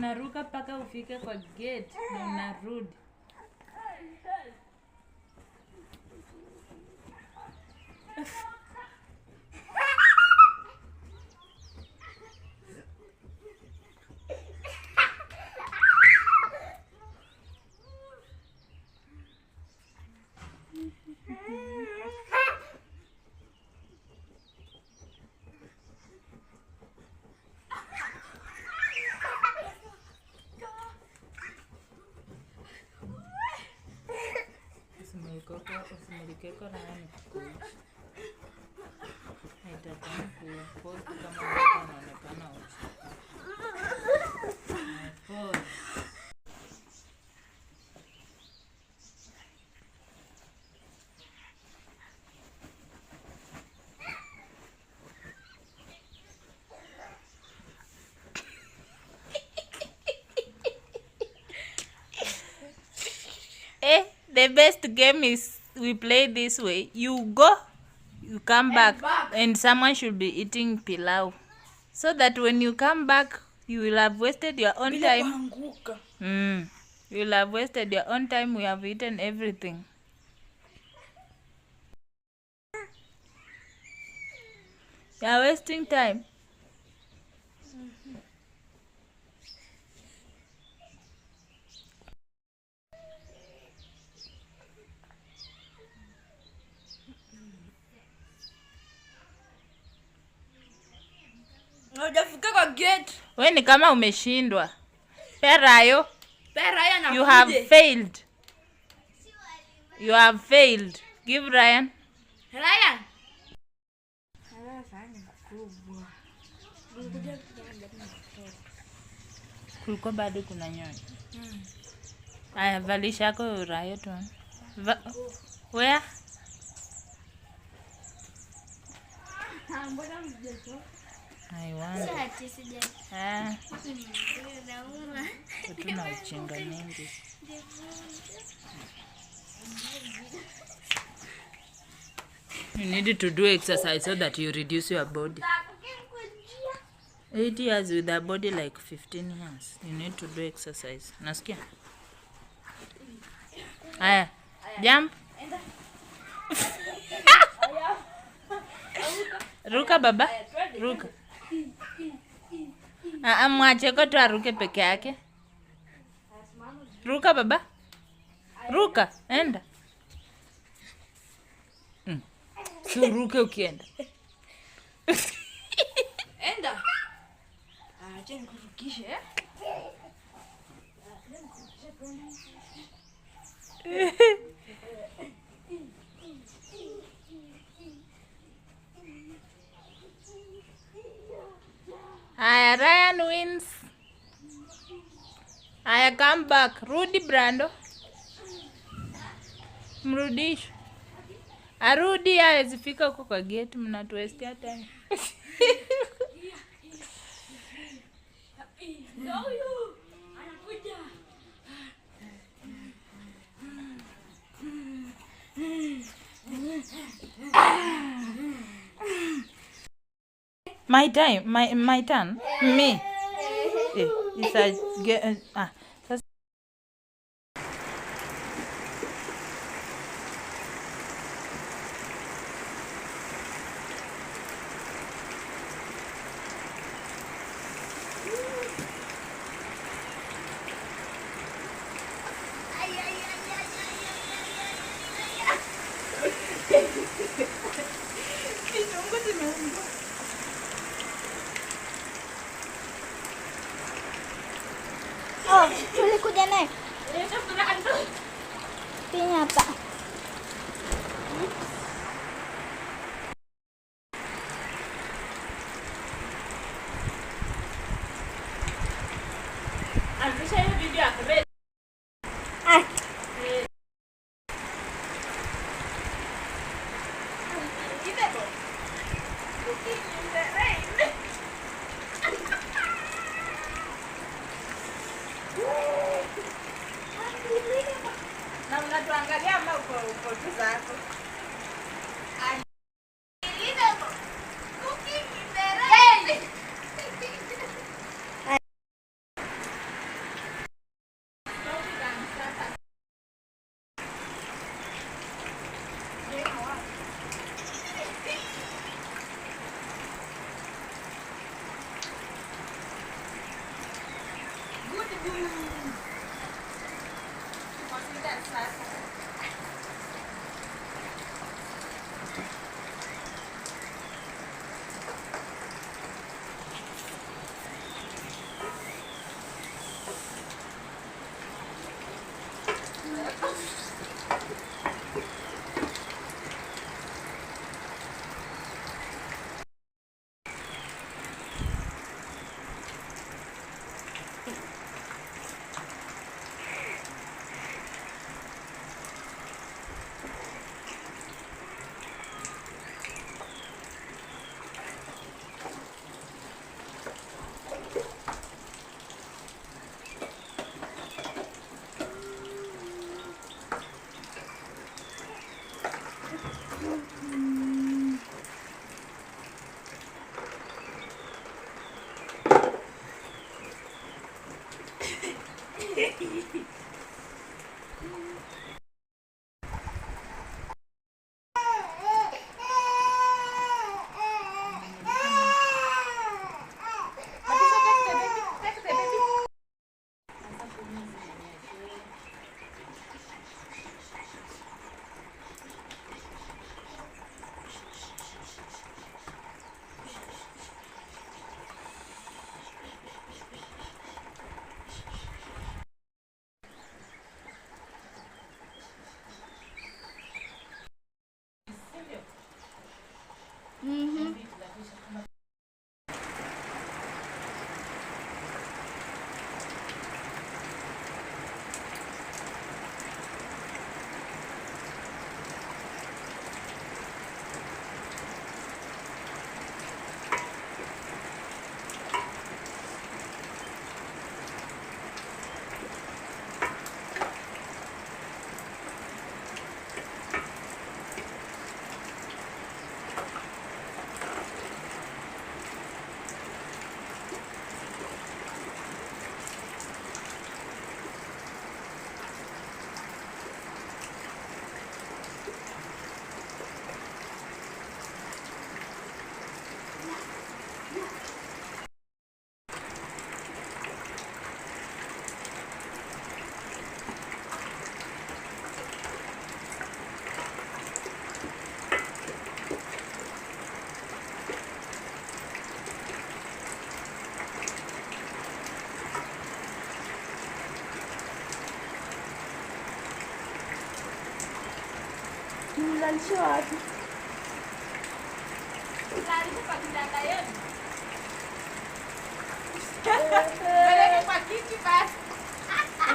unaruka paka ufike kwa gate na unarudi. Usimulikeko na yani kukuja. Haitatani kuwa kama wanaonekana uchi. The best game is we play this way. You go, you come back, and someone should be eating pilau. So that when you come back, you will have wasted your own time. You will have wasted your own time. We have eaten everything. You are wasting time. Hujafika kwa gate. Wewe ni kama umeshindwa. Perayo. Na you have failed. You have failed. Give Ryan. Ryan. Kulikuwa bado kuna nyoni. Aya, valisha yako Rayo tu. Where? I want. Tuna uchinga mingi. You need to do exercise so that you reduce your body. 8 years with a body like 15 years. You need to do exercise. Nasikia? Aya, jump. Ruka baba. Ruka. Mwache kwa tu aruke peke yake. Ruka baba. Ruka, enda. So ruke ukienda. Enda. Acha nikurukishe. Aya, Ryan wins. Aya, come back. Rudi Brando. Mrudisho. Arudi hawezifika huko kwa gate, mnatuwestia time. My time, my turn. Me. It's a tulikuja naye. Pinya hapa. Anzisha hiyo video yako. Na unatuangalia ama uko tu zako? Mlalisha wapi? Mlalisha kwa kitanda yenu. Peleke kwa kiti basi.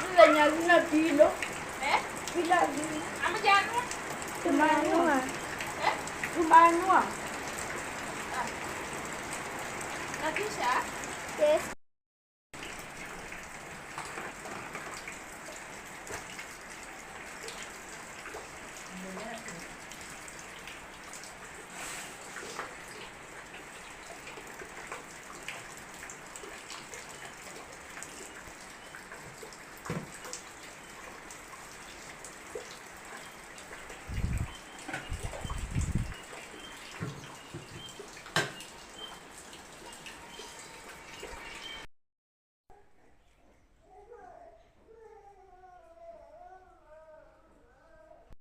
Zile nyazina pilo. Pila vile. Amejanua? Tumanua. Tumanua. Nakisha? Yes.